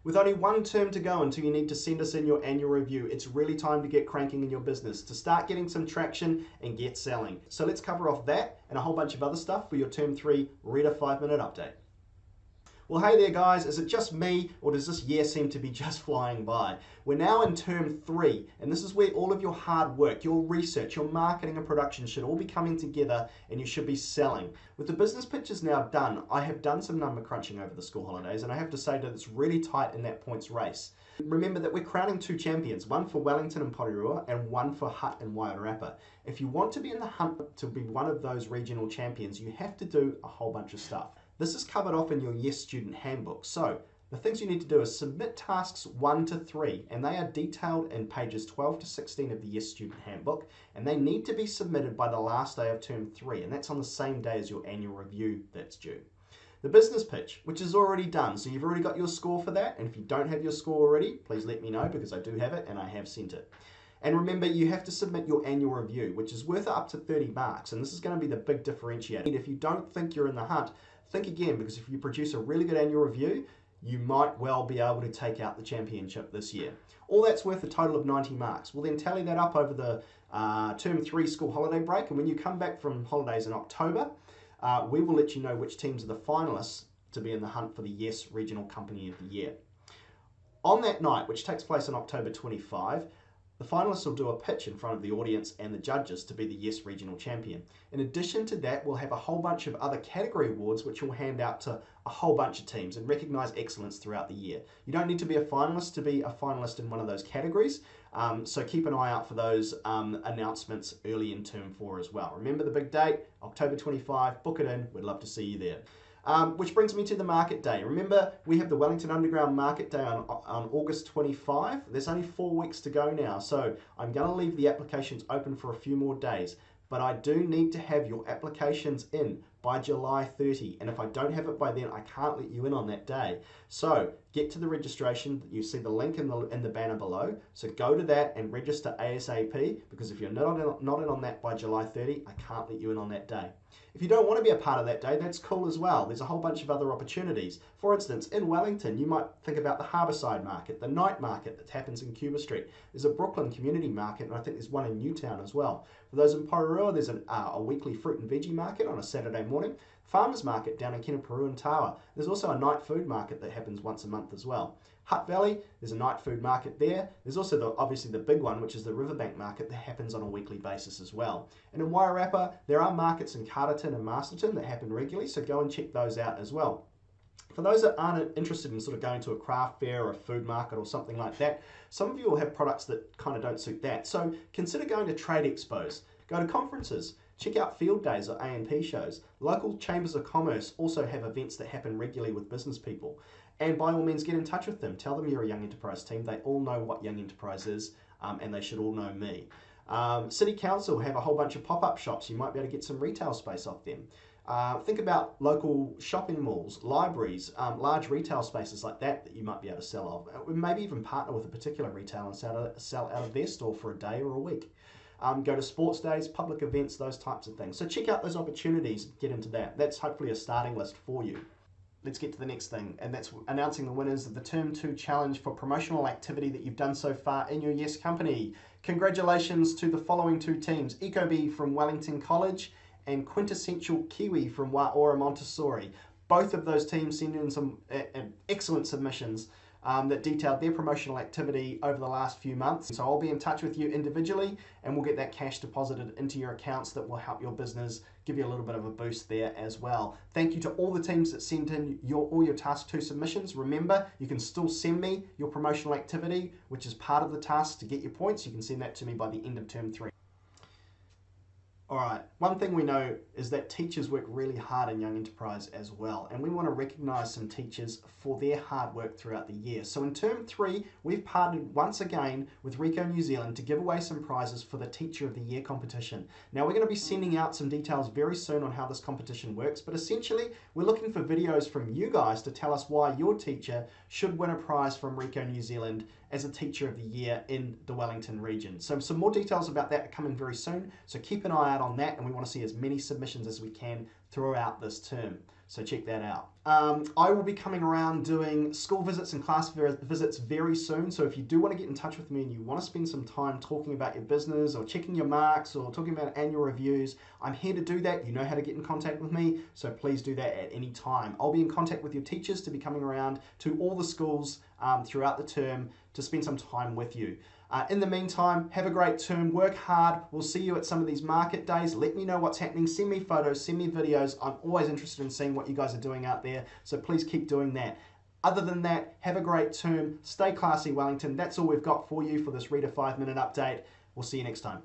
With only one term to go until you need to send us in your annual review, it's really time to get cranking in your business, to start getting some traction and get selling. So let's cover off that and a whole bunch of other stuff for your Term 3 WREDA 5-minute update. Well, hey there guys, is it just me or does this year seem to be just flying by? We're now in Term 3 and this is where all of your hard work, your research, your marketing and production should all be coming together and you should be selling. With the business pitches now done, I have done some number crunching over the school holidays and I have to say that it's really tight in that points race. Remember that we're crowning 2 champions, one for Wellington and Porirua and one for Hutt and Wairarapa. If you want to be in the hunt to be one of those regional champions, you have to do a whole bunch of stuff. This is covered off in your YES student handbook. So the things you need to do is submit tasks 1 to 3, and they are detailed in pages 12 to 16 of the YES student handbook, and they need to be submitted by the last day of Term 3, and that's on the same day as your annual review that's due. The business pitch, which is already done, so you've already got your score for that, and if you don't have your score already, please let me know because I do have it and I have sent it. And remember, you have to submit your annual review, which is worth up to 30 marks, and this is going to be the big differentiator. If you don't think you're in the hunt, think again, because if you produce a really good annual review, you might well be able to take out the championship this year. All that's worth a total of 90 marks. We'll then tally that up over the Term 3 school holiday break, and when you come back from holidays in October, we will let you know which teams are the finalists to be in the hunt for the YES Regional Company of the Year. On that night, which takes place on October 25, the finalists will do a pitch in front of the audience and the judges to be the YES Regional Champion. In addition to that, we'll have a whole bunch of other category awards which we'll hand out to a whole bunch of teams and recognise excellence throughout the year. You don't need to be a finalist to be a finalist in one of those categories, so keep an eye out for those announcements early in Term 4 as well. Remember the big date, October 25, book it in, we'd love to see you there. Which brings me to the market day. Remember, we have the Wellington Underground Market Day on August 25. There's only 4 weeks to go now, so I'm going to leave the applications open for a few more days. But I do need to have your applications in by July 30, and if I don't have it by then, I can't let you in on that day. So get to the registration. You see the link in the banner below. So go to that and register ASAP, because if you're not in on that by July 30, I can't let you in on that day. If you don't want to be a part of that day, that's cool as well. There's a whole bunch of other opportunities. For instance, in Wellington, you might think about the Harbourside Market, the night market that happens in Cuba Street. There's a Brooklyn Community Market, and I think there's one in Newtown as well. For those in Porirua, there's a weekly fruit and veggie market on a Saturday morning. Farmers Market down in Kenepuru and Tawa. There's also a night food market that happens once a month as well. Hutt Valley, there's a night food market there. There's also obviously the big one, which is the Riverbank Market that happens on a weekly basis as well. And in Wairarapa, there are markets in Carterton and Masterton that happen regularly, so go and check those out as well. For those that aren't interested in sort of going to a craft fair or a food market or something like that, some of you will have products that kind of don't suit that. So consider going to trade expos, go to conferences, check out field days or A&P shows. Local chambers of commerce also have events that happen regularly with business people. And by all means, get in touch with them. Tell them you're a Young Enterprise team. They all know what Young Enterprise is, and they should all know me. City Council have a whole bunch of pop-up shops. You might be able to get some retail space off them. Think about local shopping malls, libraries, large retail spaces like that you might be able to sell of. Maybe even partner with a particular retailer and sell out of their store for a day or a week. Go to sports days, public events, those types of things. So check out those opportunities, get into that. That's hopefully a starting list for you. Let's get to the next thing, and that's announcing the winners of the Term 2 challenge for promotional activity that you've done so far in your YES company. Congratulations to the following 2 teams, Ecobee from Wellington College and Quintessential Kiwi from Waiora Montessori. Both of those teams sent in some excellent submissions that detailed their promotional activity over the last few months. So I'll be in touch with you individually and we'll get that cash deposited into your accounts that will help your business, give you a little bit of a boost there as well. Thank you to all the teams that sent in all your Task 2 submissions. Remember, you can still send me your promotional activity, which is part of the task to get your points. You can send that to me by the end of Term 3. Alright, one thing we know is that teachers work really hard in Young Enterprise as well, and we want to recognise some teachers for their hard work throughout the year. So in Term 3, we've partnered once again with Ricoh New Zealand to give away some prizes for the Teacher of the Year competition. Now we're going to be sending out some details very soon on how this competition works, but essentially we're looking for videos from you guys to tell us why your teacher should win a prize from Ricoh New Zealand as a Teacher of the Year in the Wellington region. So some more details about that are coming very soon, so keep an eye out on that, and we want to see as many submissions as we can throughout this term. So check that out. I will be coming around doing school visits and class visits very soon. So if you do want to get in touch with me and you want to spend some time talking about your business or checking your marks or talking about annual reviews, I'm here to do that. You know how to get in contact with me, so please do that at any time. I'll be in contact with your teachers to be coming around to all the schools throughout the term to spend some time with you. In the meantime, have a great term, work hard. We'll see you at some of these market days. Let me know what's happening. Send me photos, send me videos. I'm always interested in seeing what you guys are doing out there, so please keep doing that. Other than that, have a great term. Stay classy, Wellington. That's all we've got for you for this WREDA 5-minute update. We'll see you next time.